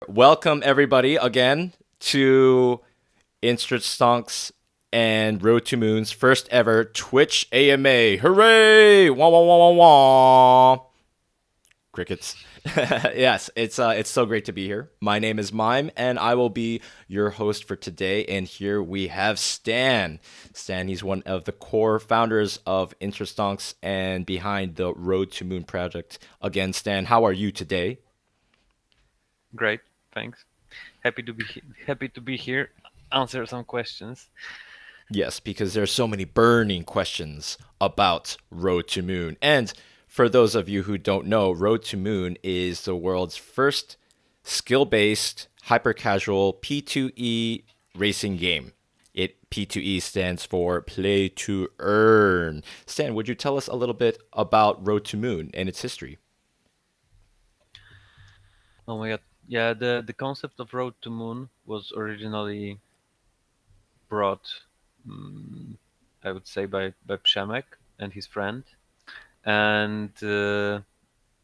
Welcome everybody again to Stonks and Road2Moon's first ever Twitch AMA. Hooray! Wah wah wah wah wah. Crickets. Yes, it's so great to be here. My name is Mime, and I will be your host for today. And here we have Stan. Stan, he's one of the core founders of Stonks and behind the Road2Moon project. Again, Stan, how are you today? Great, thanks. Happy to be here. Answer some questions. Yes, because there are so many burning questions about Road2Moon. And for those of you who don't know, Road2Moon is the world's first skill based, hyper casual P2E racing game. P2E stands for play to earn. Stan, would you tell us a little bit about Road2Moon and its history? Oh my god. Yeah, the concept of Road to Moon was originally brought, mm, I would say, by Przemek and his friend, and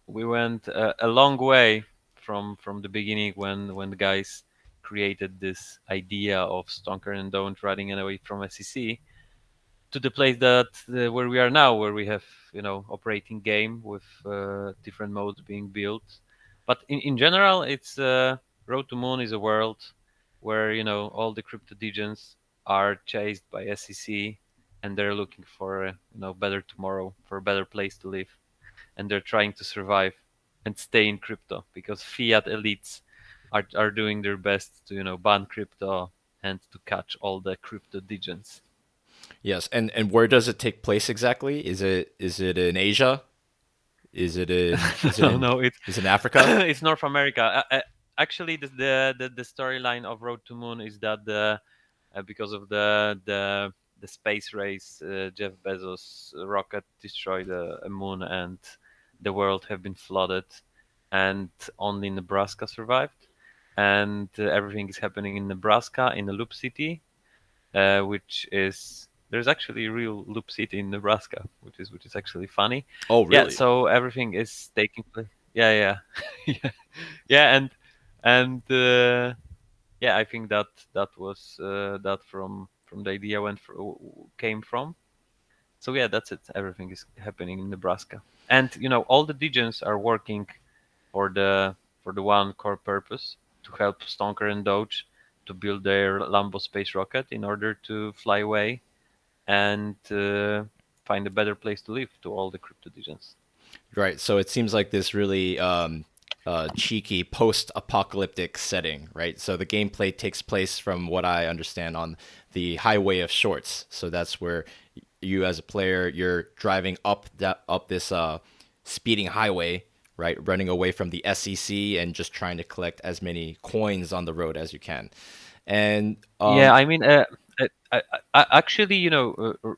we went a long way from the beginning when the guys created this idea of Stonker and Don't running away from SEC to the place that where we are now, where we have operating game with different modes being built. But in general, it's Road to Moon is a world where all the crypto degens are chased by SEC, and they're looking for a better tomorrow, for a better place to live, and they're trying to survive and stay in crypto because fiat elites are doing their best to ban crypto and to catch all the crypto degens. Yes, and where does it take place exactly? Is it in Asia? Is it in is it No, in no, it's is it in Africa? it's North America. Actually, the storyline of Road to Moon is that because of the space race, Jeff Bezos' rocket destroyed a moon, and the world have been flooded, and only Nebraska survived, and everything is happening in Nebraska in a loop city, which is there's actually a real loop city in Nebraska, which is actually funny. Oh, Yeah, really? so everything is taking place. Yeah, yeah, yeah, yeah, and yeah, I think that was that from the idea came from. So yeah, that's it. Everything is happening in Nebraska, and all the degens are working for the one core purpose to help Stonker and Doge to build their Lambo space rocket in order to fly away and find a better place to live to all the crypto degens. Right. So it seems like this really cheeky post-apocalyptic setting, right? So the gameplay takes place, from what I understand, on the highway of shorts. So that's where you, as a player, you're driving up this speeding highway, right, running away from the SEC and just trying to collect as many coins on the road as you can. And Yeah, I mean, actually,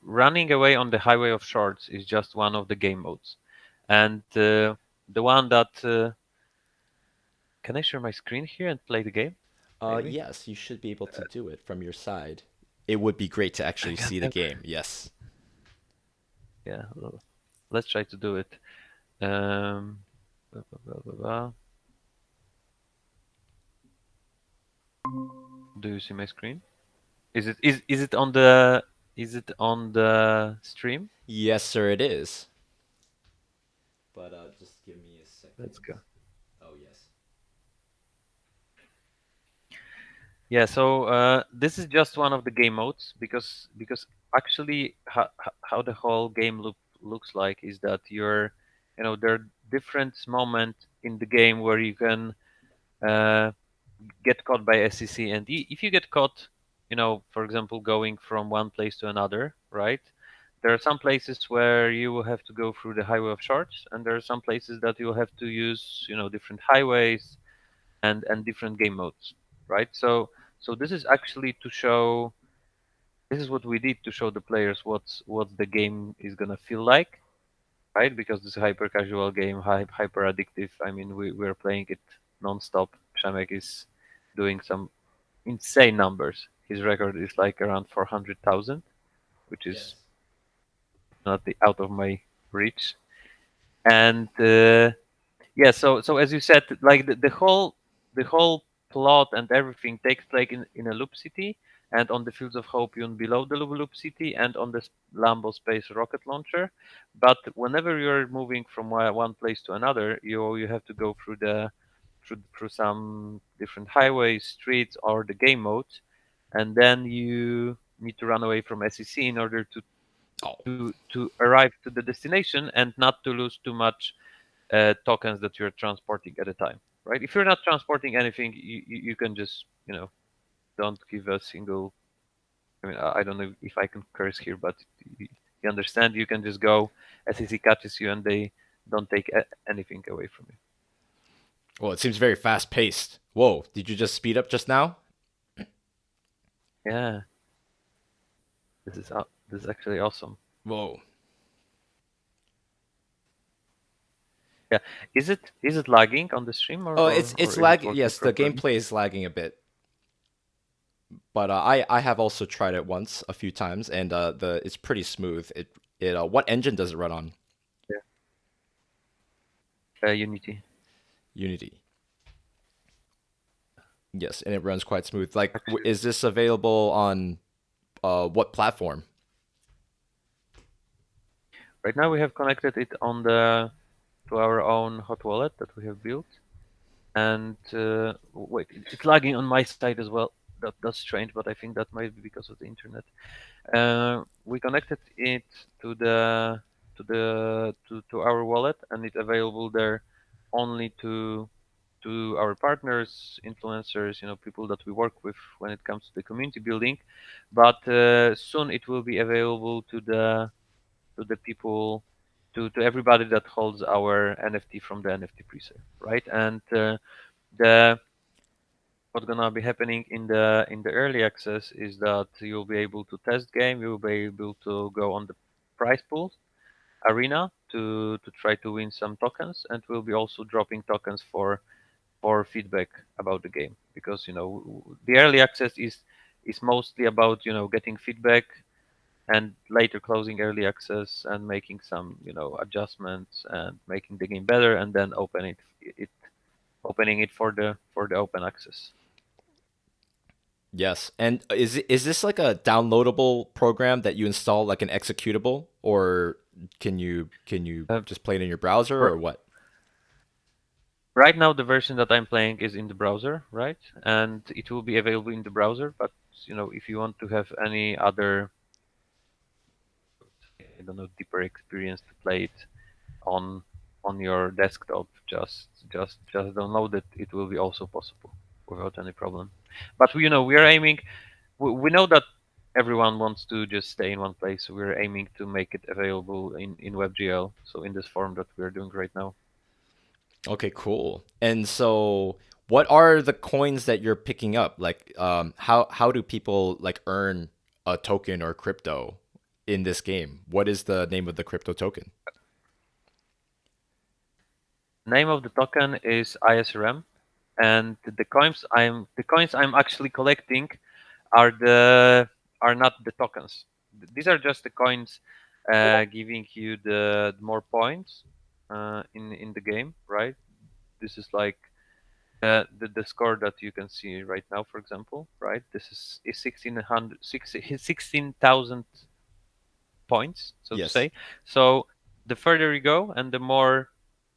running away on the highway of shorts is just one of the game modes, and the one that can I share my screen here and play the game? Maybe. yes, you should be able to do it from your side. It would be great to actually see the Goddamn. game. Yes. Yeah, let's try to do it. Blah, blah, blah, blah, blah. Do you see my screen? Is it on the stream? Yes, sir, it is. But just give me a Let's second. go. Oh, yes. Yeah, so this is just one of the game modes because actually how the whole game loop looks like is that there are different moments in the game where you can uh, get caught by SEC, and if you get caught, for example, going from one place to another, right? There are some places where you will have to go through the highway of shorts, and there are some places that you will have to use, different highways and different game modes, right? So this is actually to show. This is what we did to show the players what the game is gonna feel like, right? Because this is a hyper casual game, hyper addictive. I mean, we're playing it non-stop. Przemek is doing some insane numbers. His record is like around 400,000, which is Yes. not out of my reach. And yeah, so as you said, like the whole plot and everything takes place in a loop city, and on the Fields of Hopium below the loop city, and on the Lambo Space rocket launcher. But whenever you're moving from one place to another, you have to go through some different highways, streets, or the game modes, and then you need to run away from SEC in order Oh, to arrive to the destination and not to lose too much tokens that you're transporting at a time, right? If you're not transporting anything, you can just, don't give a single. I mean, I don't know if I can curse here, but you understand. You can just go. SEC catches you, and they don't take anything away from you. well, it seems very fast paced. Whoa, did you just speed up just now? Yeah, this is actually awesome. Whoa. Yeah, is it lagging on the stream, or Oh, or, it's or is it lag. working Yes, the properly? gameplay is lagging a bit, but I have also tried it once a few times, and the it's pretty smooth. It what engine does it run on? Yeah, Unity. Unity. Yes, and it runs quite smooth. Like, Actually, is this available on what platform? right now we have connected it on the to our own hot wallet that we have built. And wait, it's lagging on my side as well. That's strange, but I think that might be because of the internet. We connected it to our wallet, and it's available there only to our partners, influencers, people that we work with when it comes to the community building. But soon it will be available to the people, to everybody that holds our NFT from the NFT presale, right? And the what's gonna be happening in the early access is that you'll be able to test game, you'll be able to go on the prize pool arena to try to win some tokens, and we'll be also dropping tokens for feedback about the game, because the early access is mostly about getting feedback, and later closing early access and making some adjustments and making the game better, and then opening it for the open access. Yes, and is this like a downloadable program that you install like an executable, or can you Uh, just play it in your browser r- or what? right now, the version that I'm playing is in the browser, right? And it will be available in the browser. But if you want to have any other, I don't know, deeper experience to play it on on your desktop, just download it. It will be also possible without any problem. But we are aiming. We know that everyone wants to just stay in one place, so we're aiming to make it available in WebGL, so in this form that we're doing right now. Okay, cool. And so, what are the coins that you're picking up? Like, how do people like earn a token or crypto in this game? What is the name of the crypto token? Name of the token is ISRM, and the coins I'm actually collecting are the are not the tokens. These are just the coins, giving you the more points in the game, right? This is like the score that you can see right now, for example, right? This is 16,000 points, so to Yes. say. So the further you go and the more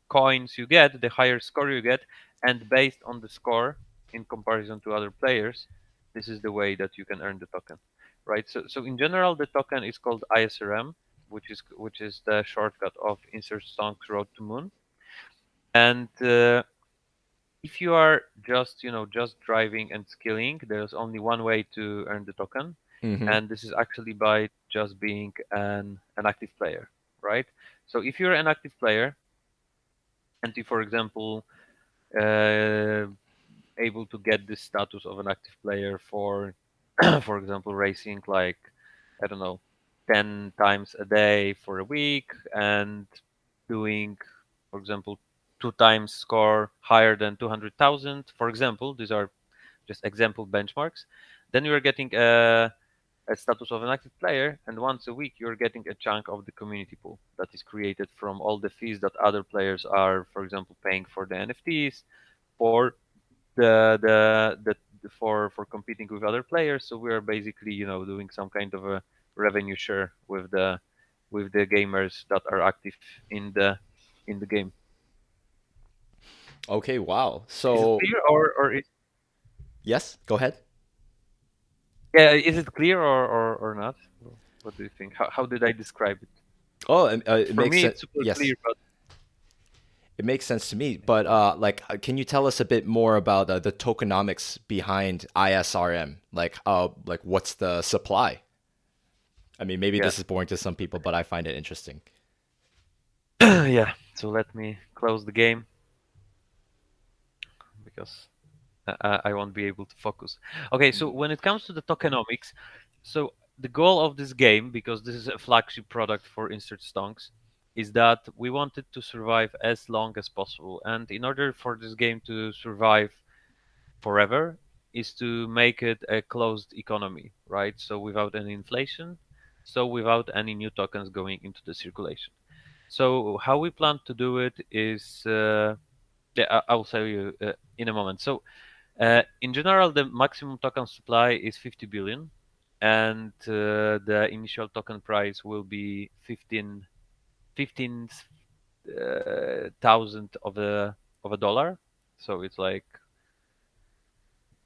coins you get, the higher score you get, and based on the score in comparison to other players, this is the way that you can earn the token, right? So in general, the token is called ISRM, which is the shortcut of Insert Stonks Road to Moon. And if you are just driving and skilling, there's only one way to earn the token, Mm-hmm. and this is actually by just being an active player, right? So if you're an active player, and you, for example, uh, able to get the status of an active player for for example, racing like, I don't know, 10 times a day for a week, and doing, for example, 2 times score higher than 200,000, for example. These are just example benchmarks. Then you are getting a status of an active player, and once a week you're getting a chunk of the community pool that is created from all the fees that other players are, for example, paying for the NFTs, for for competing with other players. So we are basically, doing some kind of a revenue share with the gamers that are active in the game. Okay, wow. Is it So clear, or yes, go ahead. yeah, is it clear, or not? What do you think? How did I describe it? Oh, it For makes me, sense. it's super Yes, clear, but it makes sense to me. But can you tell us a bit more about the tokenomics behind ISRM? Like what's the supply? I mean, maybe yeah, this is boring to some people, but I find it interesting. yeah. So let me close the game because I won't be able to focus. Okay, so when it comes to the tokenomics, so the goal of this game, because this is a flagship product for Insert Stonks, is that we want it to survive as long as possible. And in order for this game to survive forever, is to make it a closed economy, right? So without any inflation, so without any new tokens going into the circulation. So how we plan to do it is, yeah, I'll tell you in a moment. So in general, the maximum token supply is 50 billion, and the initial token price will be 15,000 of a dollar. So it's like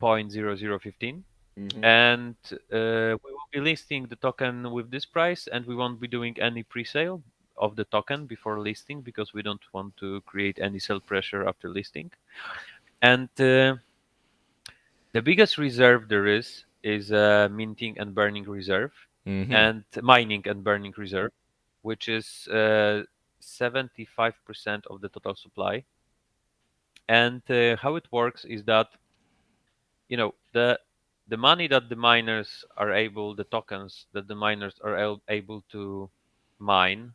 0.0015. Hmm. And we will be listing the token with this price, and we won't be doing any pre-sale of the token before listing because we don't want to create any sell pressure after listing. And the biggest reserve there is minting and burning reserve, Hmm. and mining and burning reserve, which is 75% of the total supply. And how it works is that, the money that the miners are able, the tokens that the miners are able to mine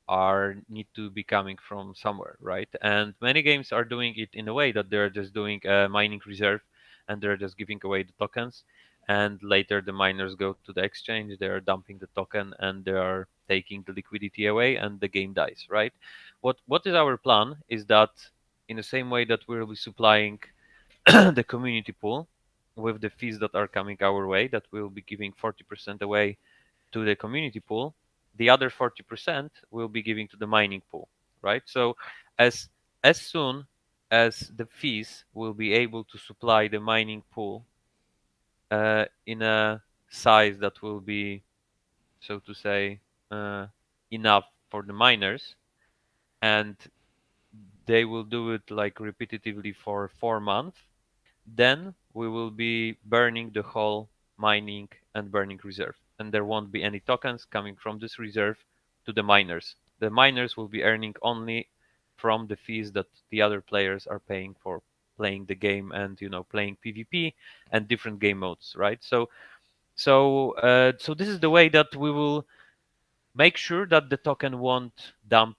are need to be coming from somewhere, right? And many games are doing it in a way that they're just doing a mining reserve, and they're just giving away the tokens, and later the miners go to the exchange, they are dumping the token, and they are taking the liquidity away, and the game dies, right? What is our plan is that, in the same way that we'll be supplying the community pool with the fees that are coming our way, that we'll be giving 40% away to the community pool, the other 40% will be giving to the mining pool, right? So as as soon as the fees will be able to supply the mining pool in a size that will be, so to say, uh, enough for the miners, and they will do it like repetitively for 4 months, then we will be burning the whole mining and burning reserve, and there won't be any tokens coming from this reserve to the miners. The miners will be earning only from the fees that the other players are paying for playing the game, and playing PvP and different game modes, right? So this is the way that we will make sure that the token won't dump,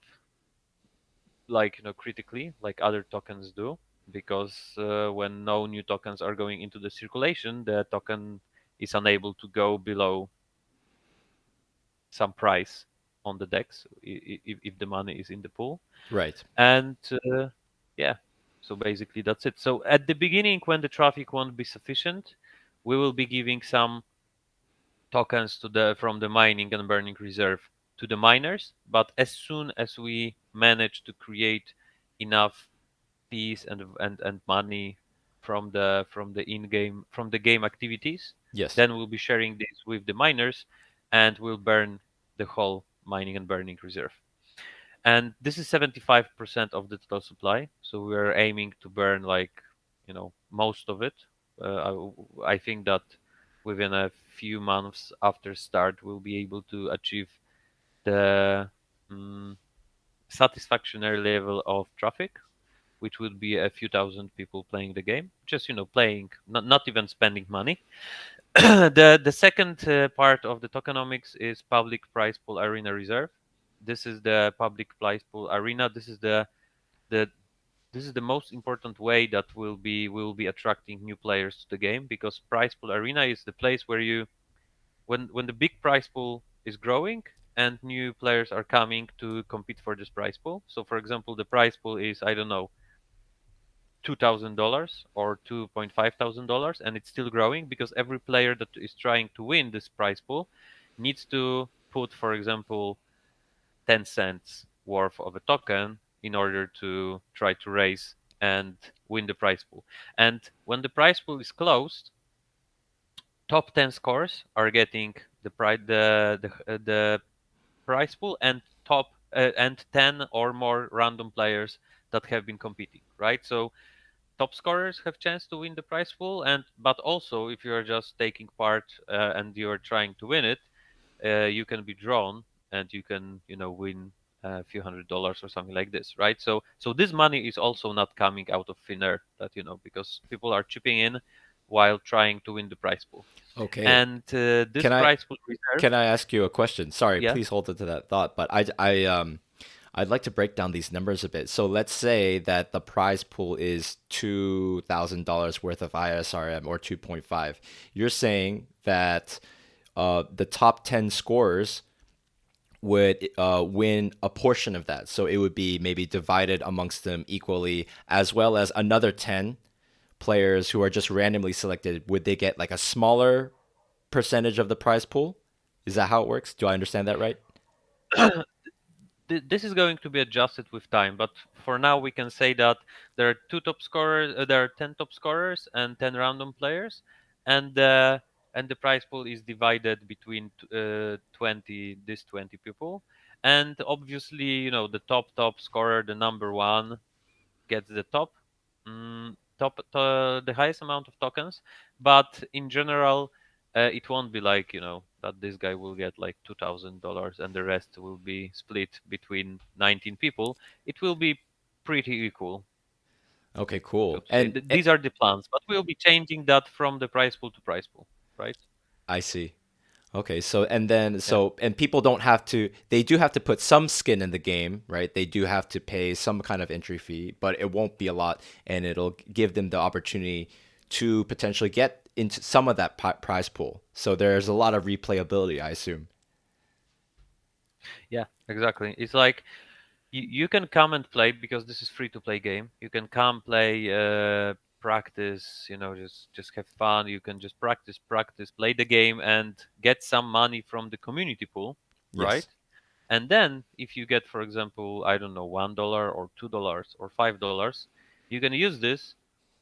like, critically, like other tokens do, because when no new tokens are going into the circulation, the token is unable to go below some price on the dex, if the money is in the pool. Right. And yeah, so basically that's it. So at the beginning, when the traffic won't be sufficient, we will be giving some tokens from the mining and burning reserve to the miners, but as soon as we manage to create enough fees and money from the in-game, from the game activities, Yes. then we'll be sharing this with the miners, and we'll burn the whole mining and burning reserve. And this is 75% of the total supply, so we are aiming to burn, like, most of it. I think that within a few months after start, we'll be able to achieve the mm, satisfactory level of traffic, which would be a few thousand people playing the game, just playing, not even spending money. The second part of the tokenomics is public prize pool arena reserve. This is the public prize pool arena. The this is the most important way that will be attracting new players to the game, because prize pool arena is the place where when the big prize pool is growing and new players are coming to compete for this prize pool. So for example, the prize pool is, I don't know, $2,000 or $2,500, and it's still growing because every player that is trying to win this prize pool needs to put, for example, 10 cents worth of a token in order to try to raise and win the prize pool. And when the prize pool is closed, top 10 scores are getting the prize pool, and top and 10 or more random players that have been competing, right? So top scorers have chance to win the prize pool, and but also if you are just taking part and you are trying to win it, you can be drawn and you can win a few $100s or something like this, right? So this money is also not coming out of thin air, that because people are chipping in while trying to win the prize pool. Okay. And this Can I prize pool reserve, can I ask you a question? Sorry, yeah. please hold it to that thought, but I'd like to break down these numbers a bit. So let's say that the prize pool is $2,000 worth of ISRM or 2.5. You're saying that the top 10 scorers would win a portion of that. So it would be maybe divided amongst them equally, as well as another 10 players who are just randomly selected. Would they get like a smaller percentage of the prize pool? Is that how it works? Do I understand that right? This is going to be adjusted with time, but for now we can say that there are two top scorers, there are 10 top scorers and 10 random players, and the prize pool is divided between 20 people, and obviously the top scorer, the number one, gets the the highest amount of tokens. But in general, it won't be like that this guy will get like $2,000 and the rest will be split between 19 people. It will be pretty equal, Okay, so cool. to say. These are the plans, but we'll be changing that from the prize pool to prize pool, right? I see. Okay, so and then Yeah. so and people don't have to they do have to put some skin in the game, right? They do have to pay some kind of entry fee, but it won't be a lot and it'll give them the opportunity to potentially get into some of that prize pool. So there's a lot of replayability, I assume. Yeah, exactly. It's like you can come and play because this is free to play game. You can come play, practice, just have fun. You can just practice, play the game and get some money from the community pool, right? Yes. And then if you get, for example, I don't know, $1 or $2 or $5, you can use this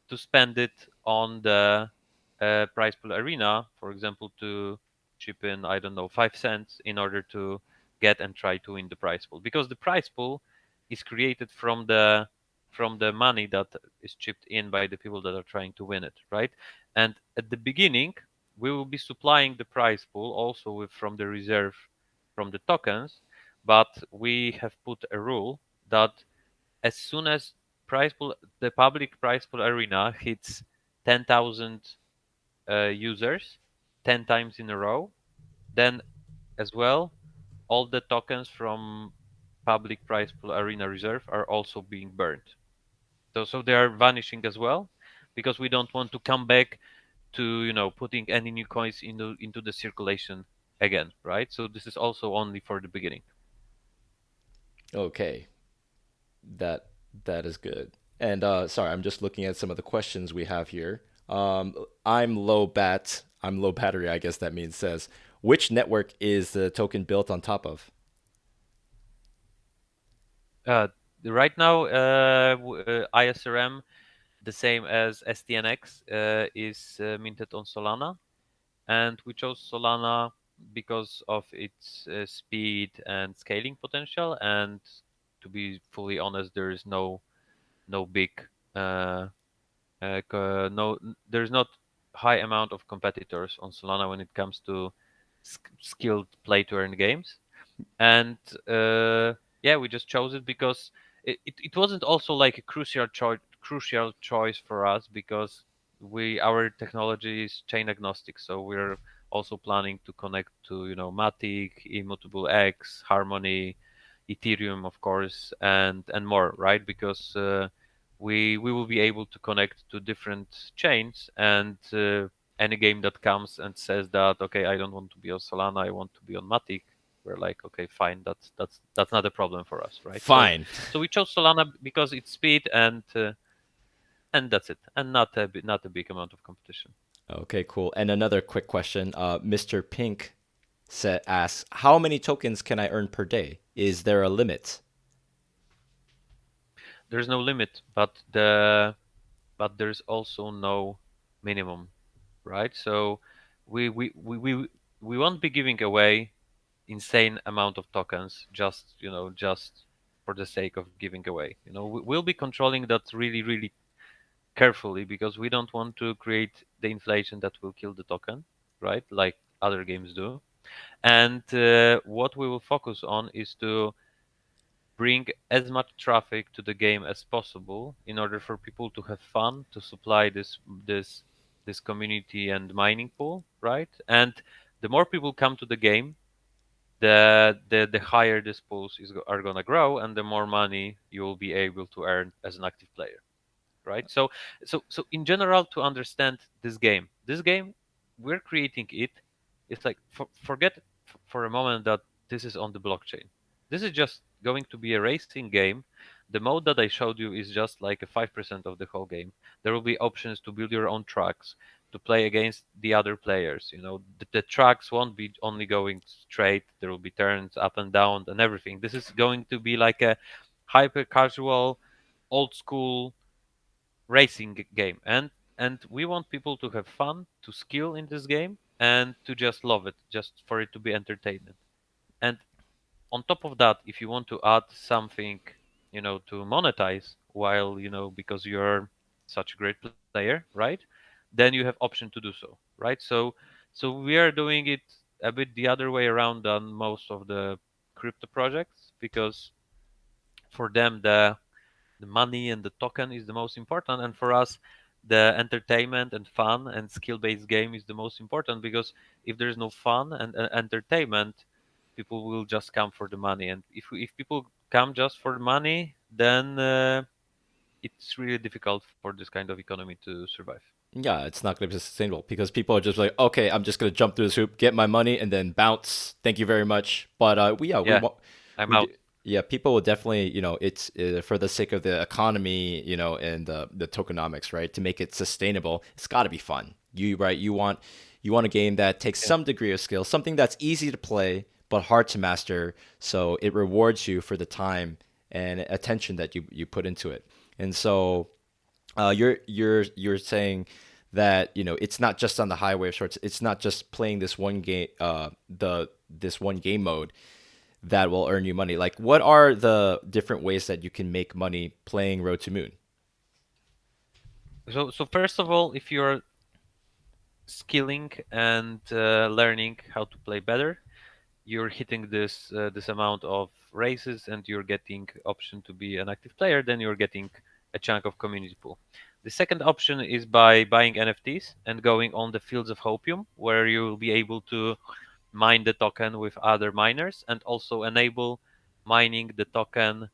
to spend it on the prize pool arena, for example, to chip in, I don't know, 5 cents in order to get and try to win the prize pool. Because the prize pool is created from the money that is chipped in by the people that are trying to win it, right? And at the beginning, we will be supplying the prize pool also with from the reserve from the tokens, but we have put a rule that as soon as the public prize pool arena hits 10,000 users 10 times in a row, then as well all the tokens from public prize pool arena reserve are also being burned. So they are vanishing as well, because we don't want to come back to putting any new coins into the circulation again, right? So this is also only for the beginning. Okay. That that is good. And sorry, I'm just looking at some of the questions we have here. I'm low battery, I guess that means says, which network is the token built on top of? uh, right now, ISRM, the same as STNX, is minted on Solana, and we chose Solana because of its speed and scaling potential. And to be fully honest, there is no big uh, no there's not high amount of competitors on Solana when it comes to skilled play to earn games. And yeah, we just chose it because it wasn't also like a crucial choice for us, because our technology is chain agnostic, so we're also planning to connect to Matic, Immutable X, Harmony, Ethereum, of course, and more, right? Because we will be able to connect to different chains, and any game that comes and says that, okay, I don't want to be on Solana, I want to be on Matic, we're like, okay, fine, that's not a problem for us, right? So Fine. so we chose Solana because it's speed and and that's it, and not a big amount of competition. Okay, cool. And another quick question. Mr. Pink asks, how many tokens can I earn per day? Is there a limit? There's no limit, but there's also no minimum, right? So we we we we, we won't be giving away insane amount of tokens just for the sake of giving away. We'll be controlling that really carefully because we don't want to create the inflation that will kill the token, right? Like other games do. And what we will focus on is to bring as much traffic to the game as possible in order for people to have fun, to supply this community and mining pool, right? And the more people come to the game, the higher these pools are gonna grow, and the more money you will be able to earn as an active player, right? So in general, to understand this game, we're creating it. It's like forget for a moment that this is on the blockchain. This is just going to be a racing game. The mode that I showed you is just like a 5% of the whole game. There will be options to build your own tracks, to play against the other players. The tracks won't be only going straight. There will be turns up and down and everything. This is going to be like a hyper casual, old school racing game, and we want people to have fun, to skill in this game, and to just love it, just for it to be entertainment. And on top of that, if you want to add something, to monetize, while because you're such a great player, right, then you have option to do so, right? So we are doing it a bit the other way around than most of the crypto projects, because for them the money and the token is the most important, and for us the entertainment and fun and skill-based game is the most important, because if there's no fun and entertainment, people will just come for the money, and if people come just for the money, then it's really difficult for this kind of economy to survive. Yeah, it's not going to be sustainable because people are just like, okay, I'm just going to jump through this hoop, get my money, and then bounce. Thank you very much. But we Yeah, want, I'm we do, out. yeah, people will definitely, it's for the sake of the economy, and the tokenomics, right? To make it sustainable, it's got to be fun. Right? You want a game that takes Yeah. some degree of skill, something that's easy to play but hard to master, so it rewards you for the time and attention that you put into it. And so you're saying that it's not just on the highway of sorts. It's not just playing this one game, this one game mode that will earn you money. Like, what are the different ways that you can make money playing Road to Moon? So first of all, if you're skilling and learning how to play better, you're hitting this amount of races and you're getting option to be an active player, then you're getting a chunk of community pool. The second option is by buying NFTs and going on the fields of hopium, where you will be able to mine the token with other miners and also enable mining the token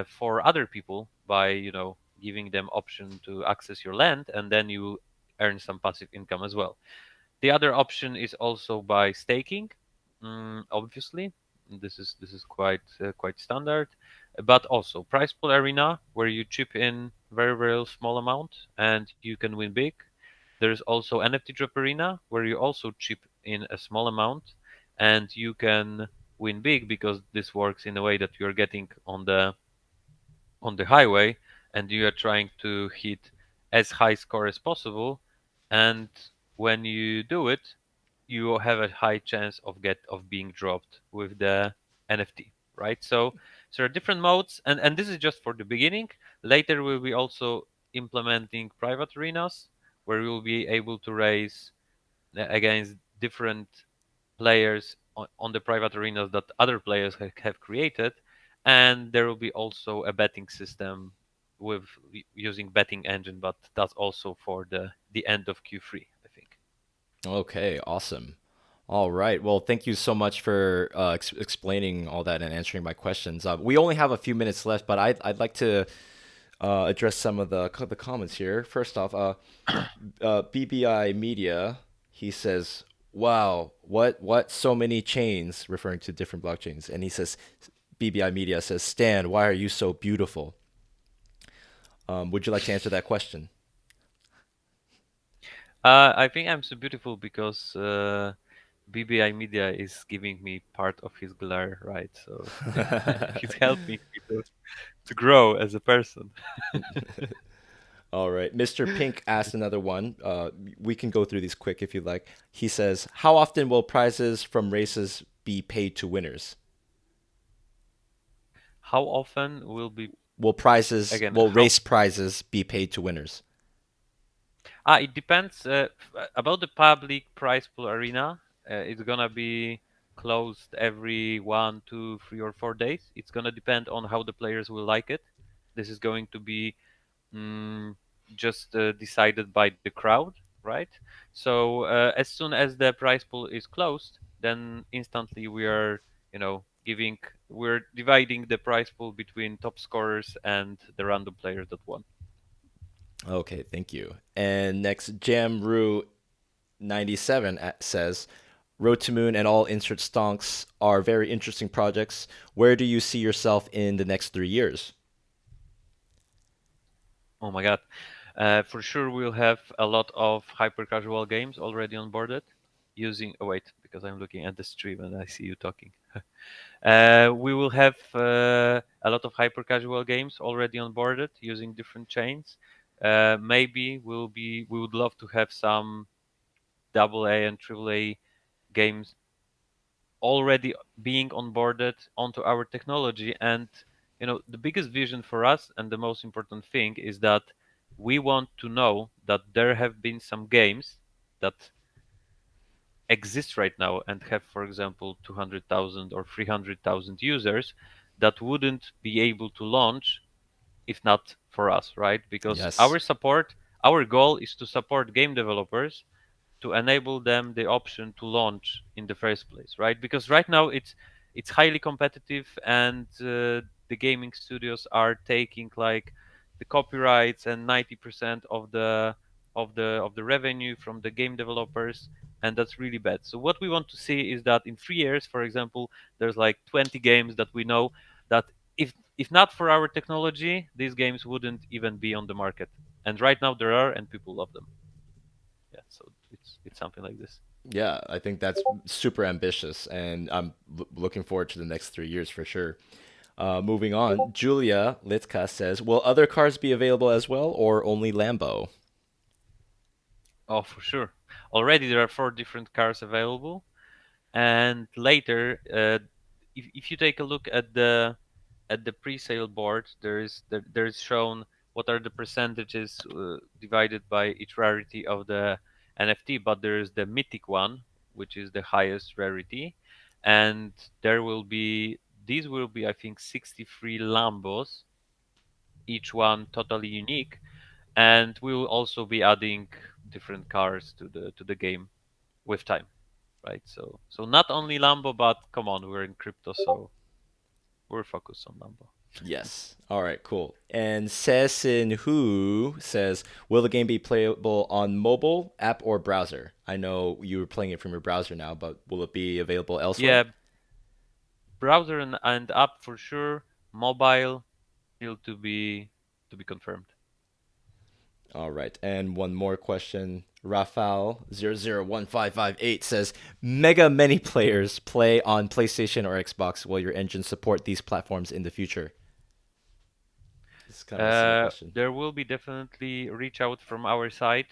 for other people by giving them option to access your land, and then you earn some passive income as well. The other option is also by staking. Obviously, this is quite standard, but also prize pool arena, where you chip in very small amount and you can win big. There's also NFT drop arena, where you also chip in a small amount and you can win big, because this works in a way that you're getting on the highway and you are trying to hit as high score as possible, and when you do it, you have a high chance of being dropped with the NFT, right? So there are different modes, and this is just for the beginning. Later we'll be also implementing private arenas, where we will be able to race against different players on the private arenas that other players have created, and there will be also a betting system with using betting engine, but that's also for the end of Q3, I think. Okay, awesome. All right. Well, thank you so much for explaining all that and answering my questions. We only have a few minutes left, but I'd like to address some of the comments here. First off, BBI Media, he says, "Wow, what so many chains," referring to different blockchains, and he says, BBI Media says, "Stan, why are you so beautiful?" Would you like to answer that question? I think I'm so beautiful because BBI Media is giving me part of his glare, right? So he's helping me to grow as a person. All right. Mr. Pink asked another one. We can go through these quick if you like. He says, how often will prizes from races be paid to winners? How often will be again? Will How race prizes be paid to winners? It depends about the public prize pool arena. It's gonna be closed every 1, 2, 3, or 4 days. It's gonna depend on how the players will like it. This is going to be mm, just decided by the crowd, right? So as soon as the prize pool is closed, then instantly we are, giving we're dividing the prize pool between top scorers and the random players that won. Okay, thank you. And next, Jamru97 says, Road to Moon and all insert stonks are very interesting projects. Where do you see yourself in the next 3 years? Oh my god. For sure, we'll have a lot of hyper casual games already onboarded using. Oh, wait, because I'm looking at the stream and I see you talking. We will have a lot of hyper casual games already onboarded using different chains. Maybe we would love to have some AA and AAA games already being onboarded onto our technology. And the biggest vision for us and the most important thing is that we want to know that there have been some games that exist right now and have, for example, 200,000 or 300,000 users that wouldn't be able to launch if not for us, right? Because Yes. our goal is to support game developers to enable them the option to launch in the first place, right? Because right now it's highly competitive, and the gaming studios are taking like the copyrights and 90% of the revenue from the game developers, and that's really bad. So what we want to see is that in 3 years, for example, there's like 20 games that we know that if not for our technology, these games wouldn't even be on the market. And right now there are, and people love them. Yeah, so it's something like this. Yeah, I think that's super ambitious, and I'm looking forward to the next 3 years for sure. Moving on, Julia Litka says, will other cars be available as well, or only Lambo? Oh, for sure. Already there are 4 different cars available, and later, if you take a look at the pre-sale board, there is shown what are the percentages divided by each rarity of the NFT. But there is the mythic one, which is the highest rarity, and there will be these will be, I think, 63 Lambos, each one totally unique, and we will also be adding different cars to the game with time, right? So not only Lambo, but come on, we're in crypto, so we're focused on Lambo. Yes. All right, cool. And Sesin Hu says, will the game be playable on mobile, app, or browser? I know you were playing it from your browser now, but will it be available elsewhere? Yeah, browser and app for sure. Mobile still to be confirmed. All right. And one more question. Rafael001558 says, mega many players play on PlayStation or Xbox. Will your engine support these platforms in the future? This is kind of a silly question. There will be definitely reach out from our side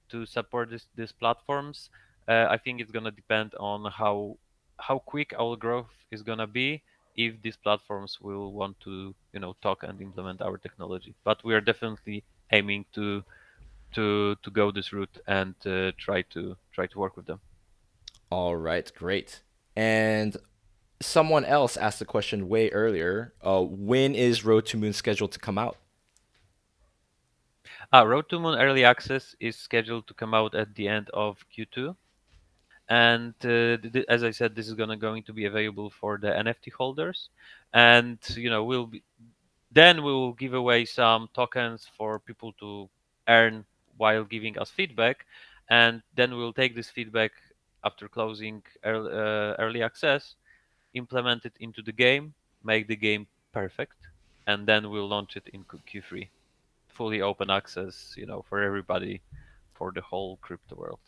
to support these platforms. I think it's gonna depend on how quick our growth is gonna be, if these platforms will want to talk and implement our technology. But we are definitely aiming to go this route and try to work with them. All right, great. And someone else asked a question way earlier. When is Road to Moon scheduled to come out? Road2Moon early access is scheduled to come out at the end of Q2, and as I said, this is going to be available for the NFT holders, and then we will give away some tokens for people to earn while giving us feedback, and then we'll take this feedback after closing early access, implement it into the game, make the game perfect, and then we'll launch it in Q3. fully open access, for everybody, for the whole crypto world.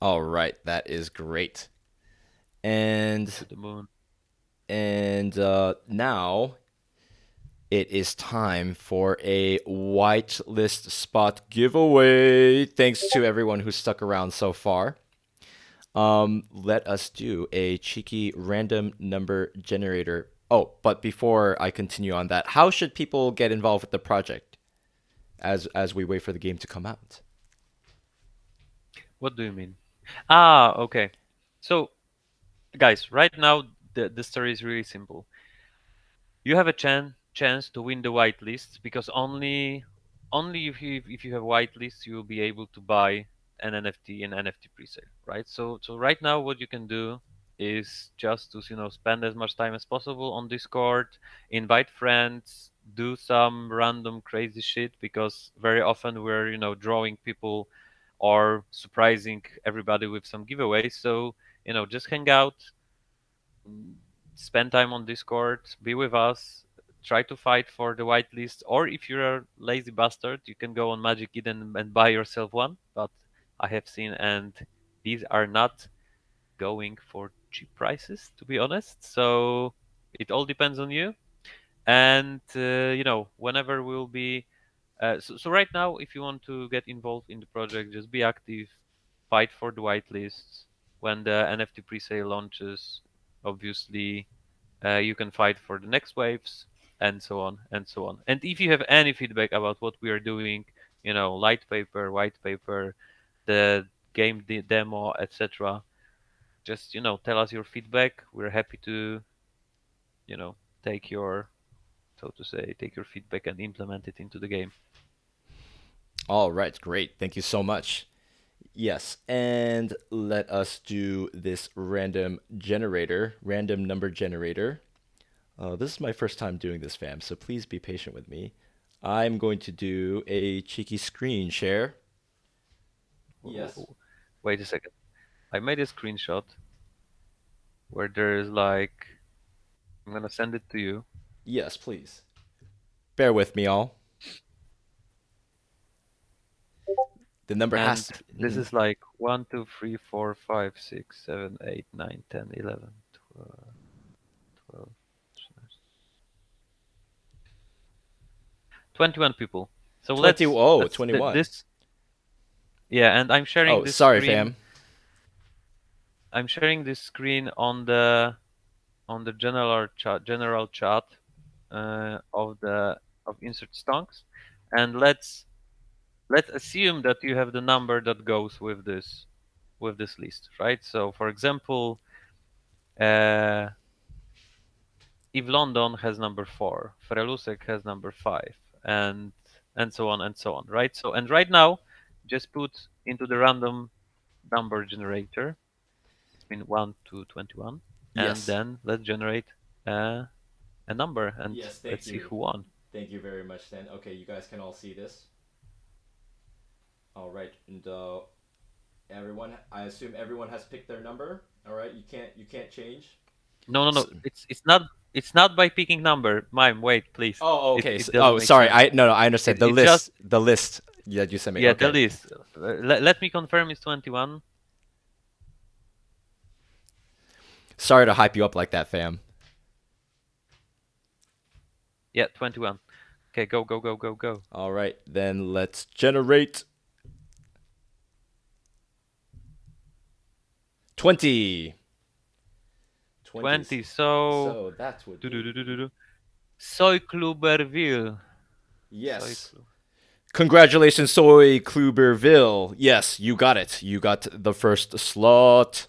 All right, that is great. And To the moon. now it is time for a whitelist spot giveaway. Thanks to everyone who stuck around so far. Let us do a cheeky random number generator. Oh, but before I continue on that, how should people get involved with the project as we wait for the game to come out? What do you mean? Ah, okay. So, guys, right now the story is really simple. You have a chance to win the whitelist, because only if you have whitelist you will be able to buy an NFT and NFT presale, right? So right now what you can do is just to spend as much time as possible on Discord, invite friends, do some random crazy shit, because very often we're drawing people or surprising everybody with some giveaways. So just hang out, mm, spend time on Discord, be with us, try to fight for the whitelist. Or if you're a lazy bastard, you can go on Magic Eden and buy yourself one. But I have seen, and these are not going for cheap prices, to be honest. So it all depends on you. And whenever we'll be so right now, if you want to get involved in the project, just be active, fight for the whitelists. When the NFT presale launches, obviously, you can fight for the next waves, and so on and so on. And if you have any feedback about what we are doing, light paper, white paper, the game demo, etc., just tell us your feedback. We're happy to you know take your, so to say, take your feedback and implement it into the game. All right, great. Thank you so much. Yes, and let us do this random number generator. This is my first time doing this, fam, so please be patient with me. I'm going to do a cheeky screen share. Yes. Wait a second. I made a screenshot where there's like, I'm gonna send it to you. Yes, please. Bear with me, all. The number has And to be. this Mhm. is like 1, 2, 3, 4, 5, 6, 7, 8, 9, 10, 11, 12, 12, 21 people. So 20. Oh, let's 21. this, yeah, and I'm sharing Oh, this sorry, screen. fam. I'm sharing this screen on the general chat of insert stonks, and let's assume that you have the number that goes with this list, right? So, for example, uh, if London has number 4, Frelusek has number 5, and so on and so on, right? So, and right now, just put into the random number generator between 1 to 21, and Yes. then let's generate uh, a number, and Yes, thank let's see you. who won. Thank you very much, Stan. Okay, you guys can all see this. All right, and everyone, I assume everyone has picked their number. All right, you can't change. No, no, S no. It's not by picking number. Mime, wait, please. Oh, It okay. it Oh, doesn't make sorry. sense. I no, no. I understand It's just, the list that you sent me. yeah, the Okay. list. Let me confirm it's 21. Sorry to hype you up like that, fam. Yeah, 21. Okay, go, go, go, go, go. All right, then let's generate 20. 20. 20. So, So that would do do be do do do do. Soy Kluberville. Soy yes. Klub. Congratulations, Soy Kluberville. Yes, you got it. You got the first slot.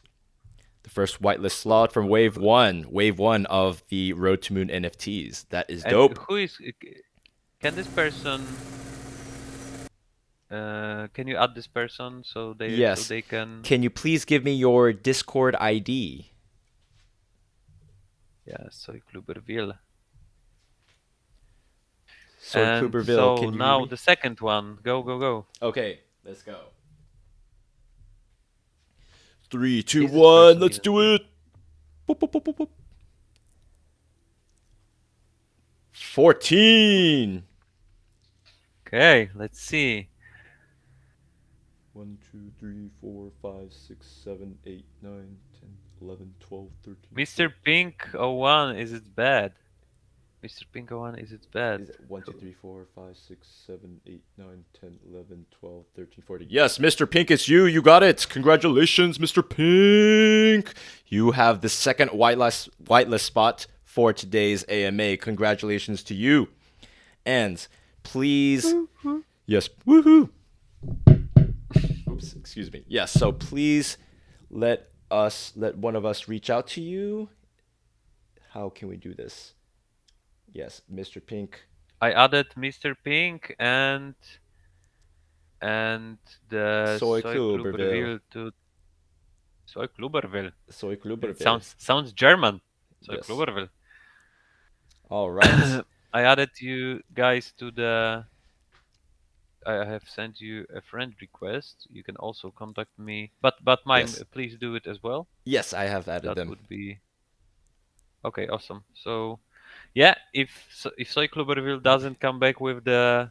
The first whitelist slot from Wave 1. Wave 1 of the Road to Moon NFTs. That is And dope. who is? Can this person? Can you add this person so they so Yes. they can? Can you please give me your Discord ID? Yeah, Soy Kluberville. Soy And Kluberville, so can you hear now me? the second one. Go, go, go. Okay, let's go. Three, two, Is this one, person let's even do here? it. Boop, boop, boop, boop, boop. 14. Okay, let's see. 1, 2, 3, 4, 5, 6, 7, 8, 9, 10, 11, 12, 13, Mr. 14, Pink 01, is it bad? Mr. Pink 01, is it bad? Is it 1, 2, 3, 4, 5, 6, 7, 8, 9, 10, 11, 12, 13, 14? Yes, Mr. Pink, it's you. You got it. Congratulations, Mr. Pink. You have the second whitelist spot for today's AMA. Congratulations to you. And please, yes, woohoo. Oops, excuse me. Yes, so please let one of us reach out to you. How can we do this? Yes, Mr. Pink. I added Mr. Pink and the Soy Soy Kluberville. Kluberville to Soy Kluberville. Soy It Kluberville. sounds German. Soy Yes. Kluberville. All right. I added you guys to the. I have sent you a friend request. You can also contact me, but mime, Yes. please do it as well. Yes, I have added That them. would be okay. Awesome. So yeah, if Soy Kluberville doesn't come back with the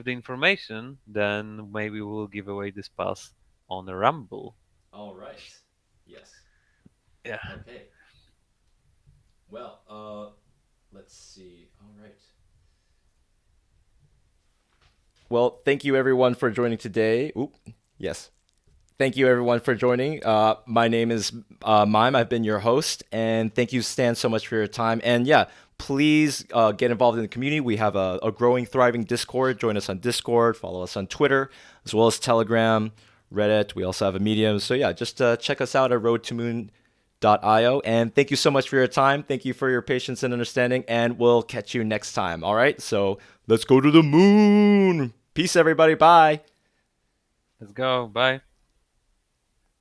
information, then maybe we'll give away this pass on a Rumble. All right. Yes. Yeah. Okay. Well, let's see. All right. Well, thank you everyone for joining today. Oop. Yes. Thank you everyone for joining. My name is Mime. I've been your host, and thank you, Stan, so much for your time. And yeah, please get involved in the community. We have a growing, thriving Discord. Join us on Discord. Follow us on Twitter, as well as Telegram, Reddit. We also have a Medium. So yeah, just check us out at Road2Moon.io. And thank you so much for your time. Thank you for your patience and understanding. And we'll catch you next time. All right. So let's go to the moon. Peace, everybody. Bye. Let's go. Bye.